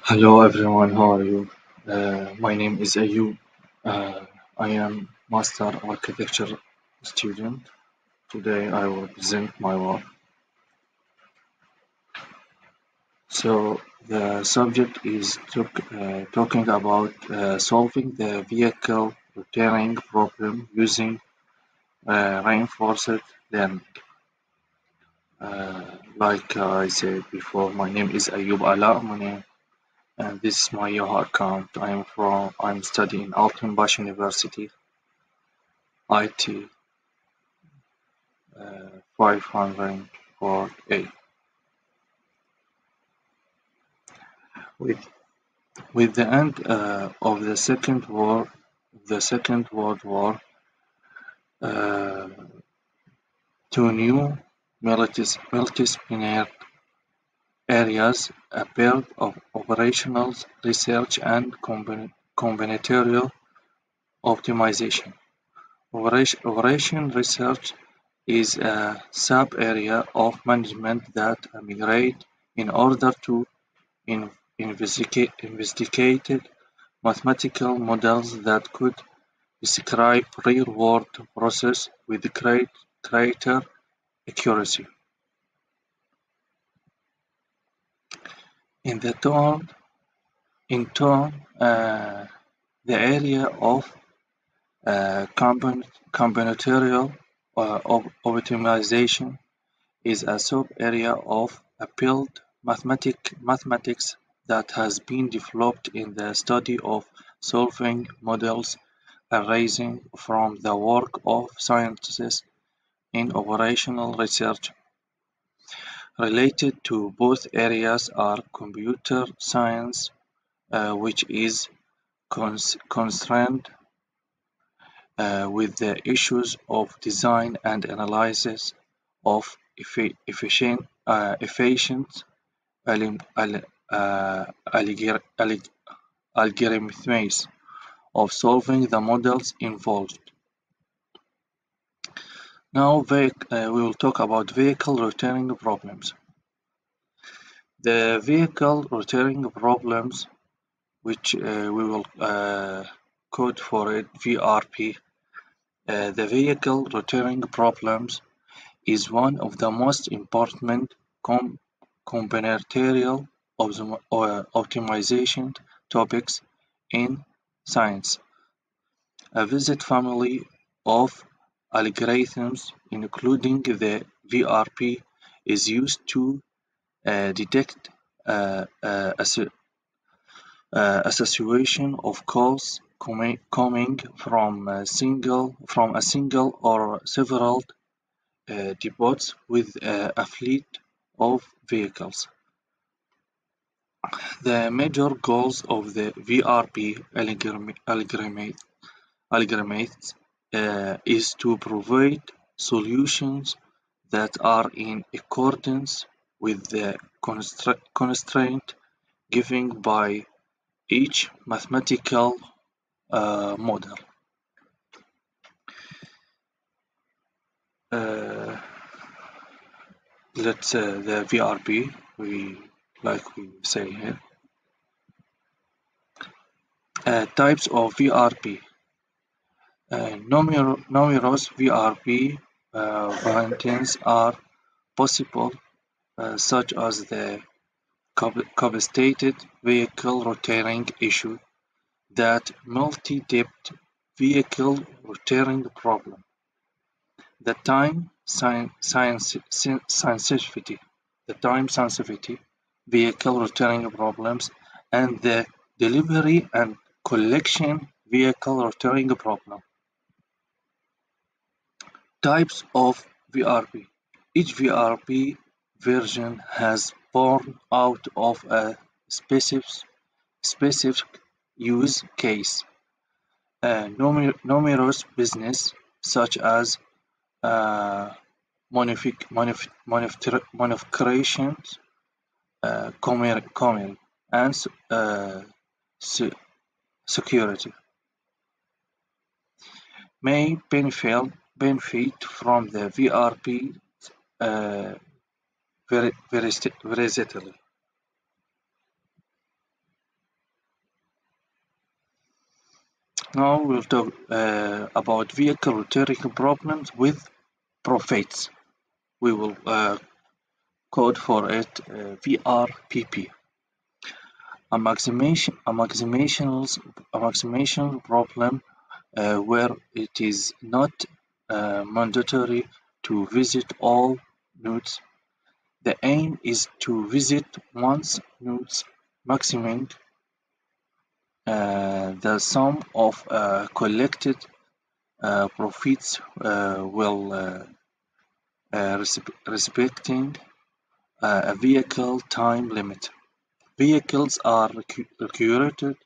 Hello everyone, how are you? My name is Ayub. I am Master Architecture student. Today I will present my work. So the subject is talking about solving the vehicle rotating problem using reinforced learning. Like I said before, my name is Ayub Ala, and this is my Yahoo account. I'm studying Altenbosch University, IT 504A. With with the end of the Second World War, uh, two new multidisciplinary areas appeared of operational research and combinatorial optimization. Operation research is a sub-area of management that migrate in order to investigated mathematical models that could describe real-world processes with greater accuracy. In turn, the area of combinatorial optimization is a sub-area of applied mathematics that has been developed in the study of solving models arising from the work of scientists in operational research. Related to both areas are computer science, which is concerned with the issues of design and analysis of efficient algorithms of solving the models involved. Now we will talk about vehicle rotating problems. The vehicle rotating problems, which we will code for it VRP. The vehicle rotating problems is one of the most important combinatorial optimization topics in science. A vast family of algorithms, including the VRP, is used to detect association of calls coming from a single or several depots with a fleet of vehicles. The major goals of the VRP algorithms is to provide solutions that are in accordance with the constraint given by each mathematical model. The VRP, like we say here. Types of VRP. Numerous VRP variants are possible, such as the compensated vehicle rotating issue, that multi-depth vehicle rotating problem, the time sensitivity vehicle rotating problems, and the delivery and collection vehicle rotating problem. Types of VRP. Each VRP version has born out of a specific use case. Numerous business, such as manufacturing, commerce, and security, may benefit from the VRP versatility. Now we'll talk about vehicle rhetorical problems with profits. We will code for it VRPP. A maximization problem where it is not mandatory to visit all nodes. The aim is to visit once nodes, maximizing the sum of collected profits while respecting a vehicle time limit. Vehicles are curated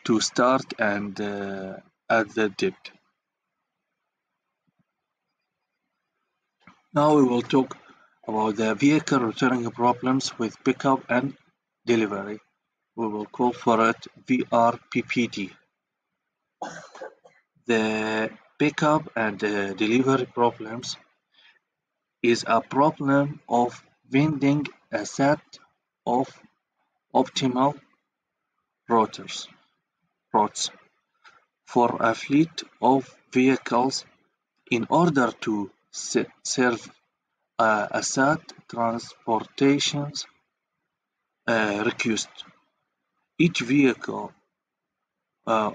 to start and at the depth. Now we will talk about the vehicle returning problems with pickup and delivery. We will call for it VRPPD. The pickup and delivery problems is a problem of finding a set of optimal routes for a fleet of vehicles in order to serve a set transportation request. Each vehicle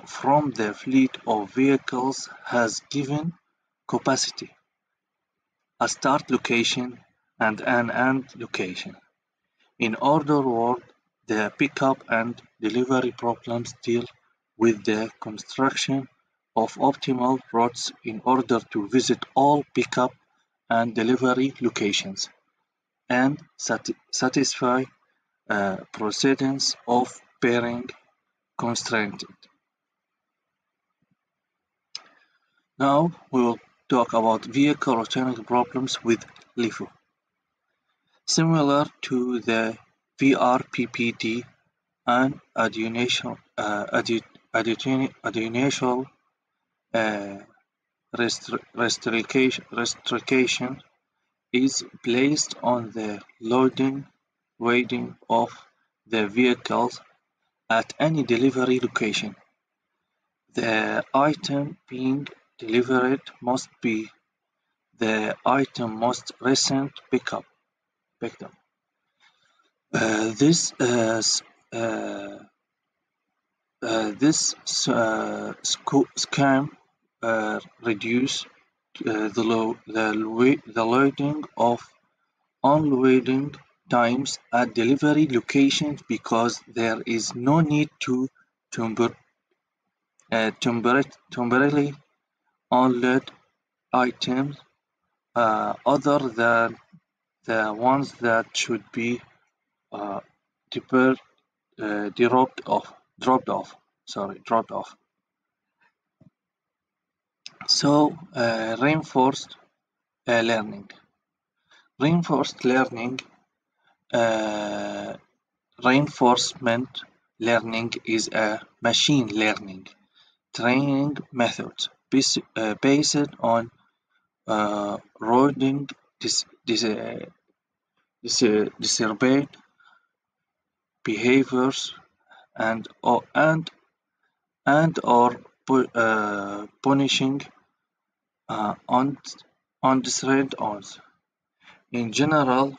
from the fleet of vehicles has given capacity, a start location, and an end location. In other words, the pickup and delivery problems deal with the construction of optimal routes in order to visit all pickup and delivery locations and satisfy precedence of pairing constraint. Now we will talk about vehicle returning problems with LIFO. Similar to the VRPPD, an additional restriction is placed on the loading weighting of the vehicles at any delivery location. The item being delivered must be the item most recent picked up. This scheme reduces the loading of unloading times at delivery locations because there is no need to temporarily unload items other than the ones that should be dropped off. So reinforced learning. Reinforced learning reinforcement learning is a machine learning training method based on routing disobeyed behaviors and or punishing undesired odds. In general,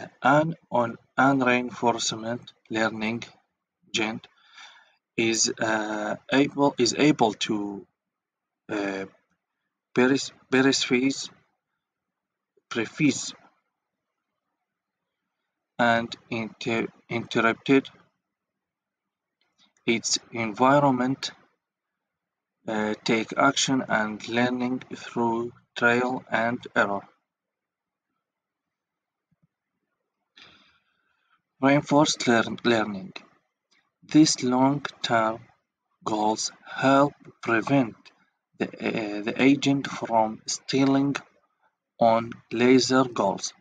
an reinforcement learning agent is able to preface and interrupted its environment, take action and learning through trial and error. Reinforced learning. These long-term goals help prevent the agent from stealing on laser goals.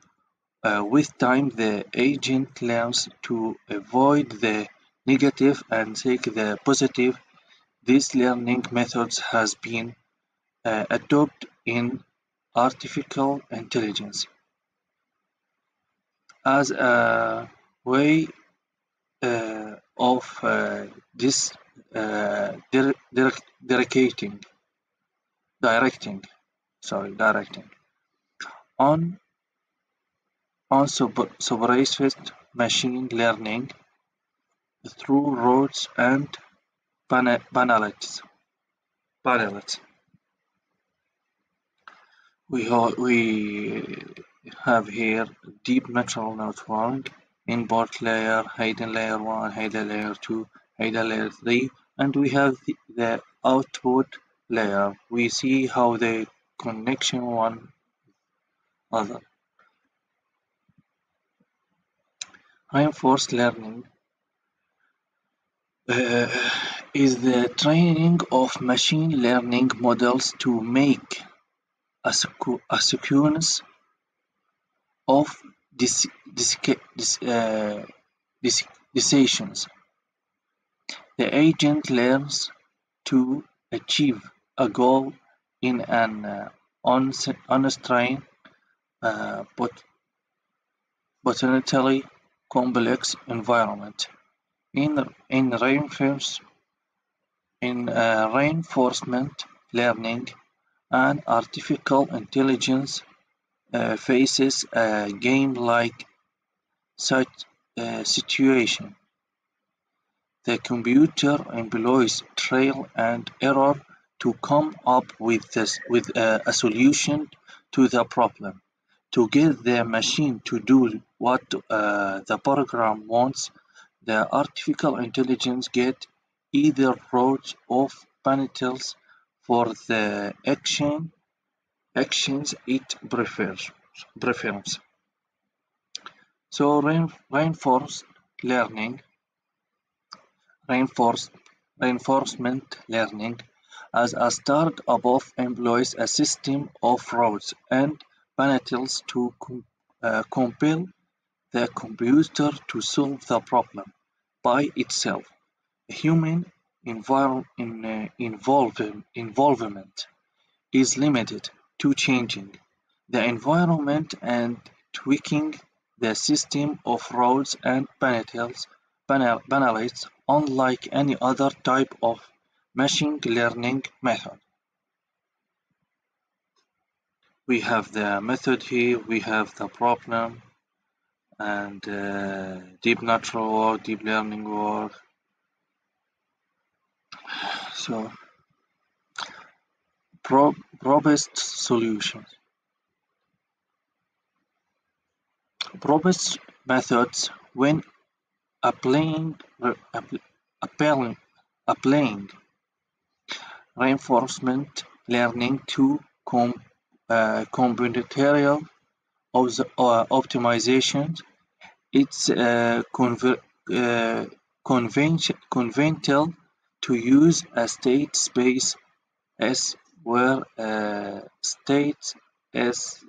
With time, the agent learns to avoid the negative and take the positive. These learning methods has been adopted in artificial intelligence as a way of this directing on supervised machine learning through roads and panels. We have here deep neural network, input layer, hidden layer 1, hidden layer 2, hidden layer 3, and we have the output layer. We see how they connection one other. Reinforced learning is the training of machine learning models to make a sequence of decisions. The agent learns to achieve a goal in an unconstrained, but potentially complex environment. In reinforcement learning, an artificial intelligence faces a game-like such situation. The computer employs trial and error to come up with a solution to the problem. To get the machine to do what the program wants, the artificial intelligence gets either rows of penalties for the actions it prefers. So reinforced reinforcement learning as a start above employs a system of rows and penalties to compel the computer to solve the problem by itself. Human involvement is limited to changing the environment and tweaking the system of roles and panelists unlike any other type of machine learning method. We have the method here, we have the problem, and deep natural work, deep learning work. So, robust solutions. Robust methods when applying reinforcement learning to combinatorial optimization. It's conventional to use a state space S where states S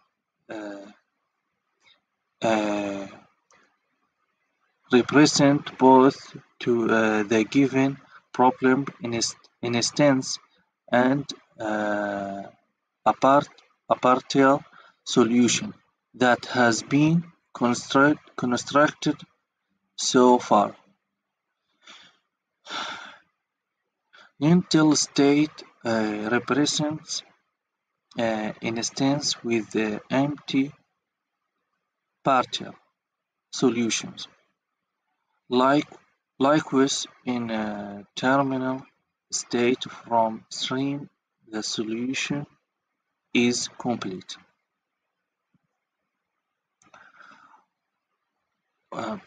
represent both to the given problem instance and a partial solution that has been constructed so far. Until state represents instance with the empty partial solutions. Likewise, in a terminal state from stream, the solution is complete.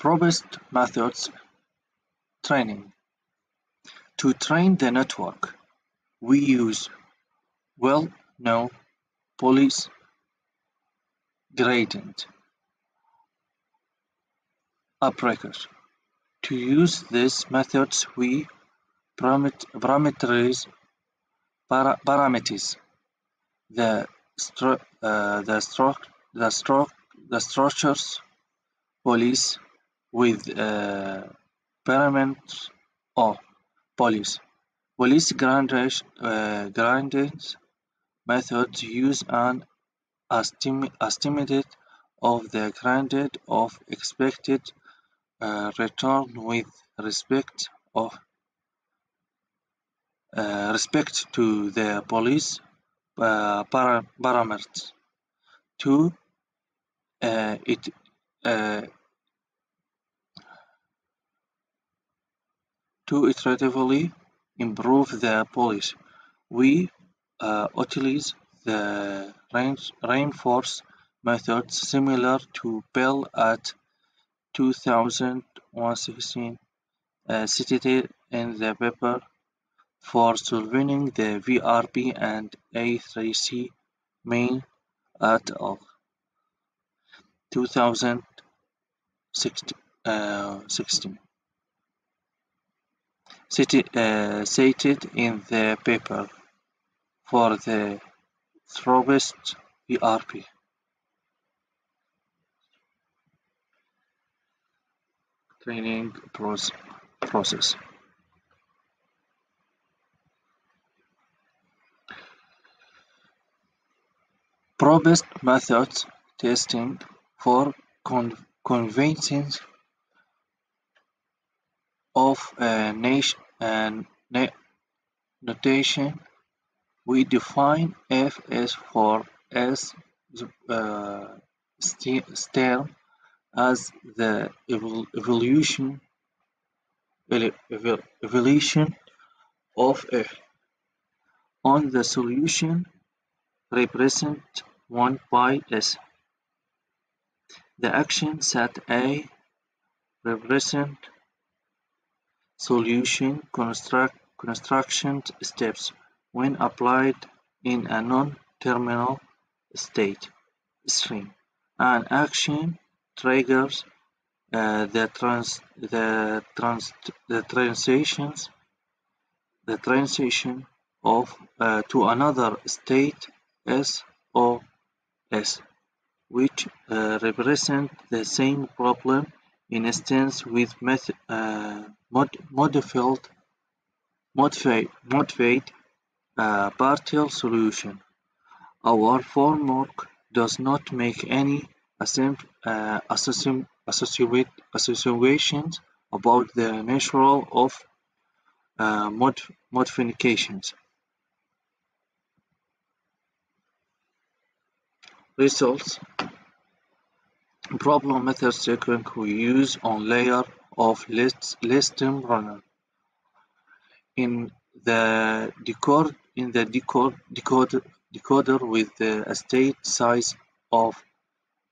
Robust methods training. To train the network, we use well-known police gradient operators. To use these methods, we parameterize the structures police with parameters of police. Police gradients methods use an estimate of the gradient of expected return with respect of respect to the police parameters. Two, it uh, to iteratively improve the policy. We utilize the reinforced method similar to Bell at 2016 cited in the paper for solving the VRP and A3C main at al. 2016 cited in the paper for the robust VRP. Training process. Robust methods testing for convenience of notation. We define F as for S term as the evolution of F on the solution represent 1 by S. The action set A represent solution construction steps when applied in a non-terminal state stream. An action triggers the transition of to another state SOS, which represent the same problem instance with modified partial solution. Our framework does not make any associations about the nature of modifications. Results. Problem method sequence we use on layer of listing runner. In the decoder with a state size of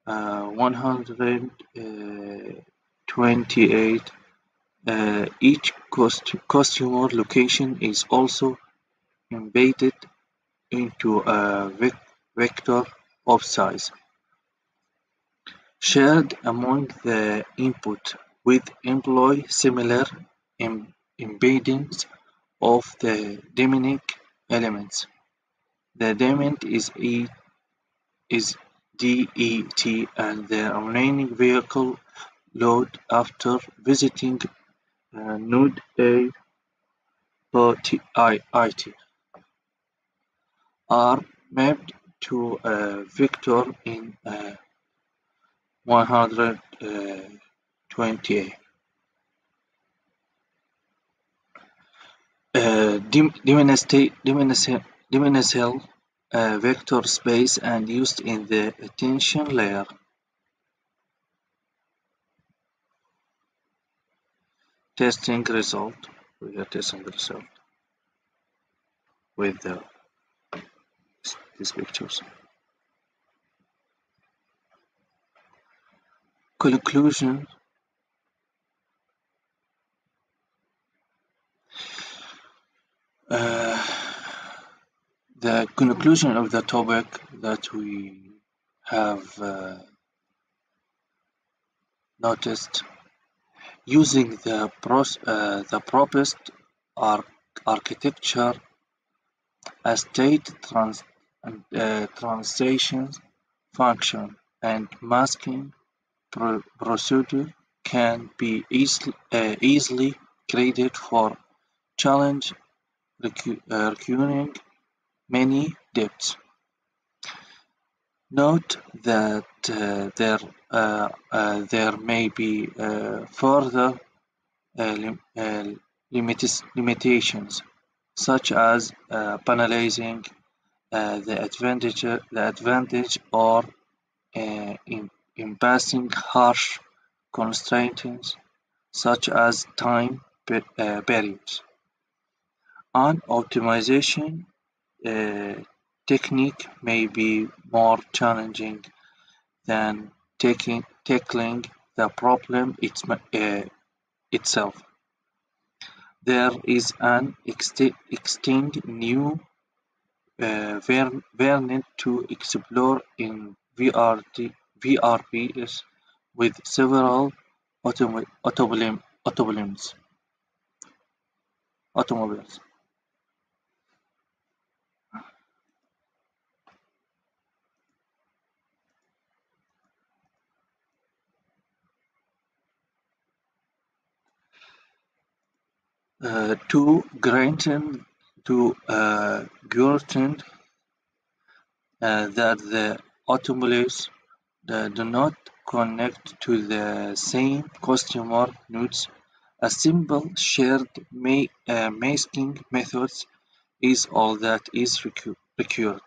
128, each customer location is also embedded into a vector of size shared among the input with employee similar embeddings of the daemonic elements. The daemon is DET and the remaining vehicle load after visiting node A or IT are mapped to a vector in 128. Dimensional vector space and used in the attention layer. Testing result. We are testing the result with these pictures. Conclusion. The conclusion of the topic that we have noticed using the proposed architecture, a state transition function and masking procedure can be easily created for challenge requiring many depths. Note that there may be further limitations, such as penalizing the advantage or imposing harsh constraints such as time periods. An optimization uh, technique may be more challenging than tackling the problem itself. There is an extinct new variant to explore in VRPs with several automobiles. automobiles. To granted to granted that the automobiles do not connect to the same customer nodes, a simple shared masking method is all that is required.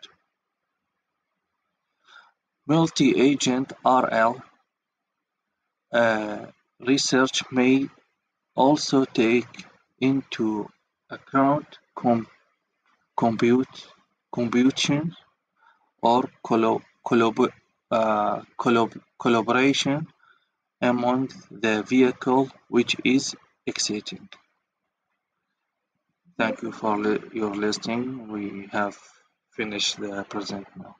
Multi-agent RL research may also take into account compute, computation or collaboration among the vehicle, which is exciting. Thank you for your listening. We have finished the present now.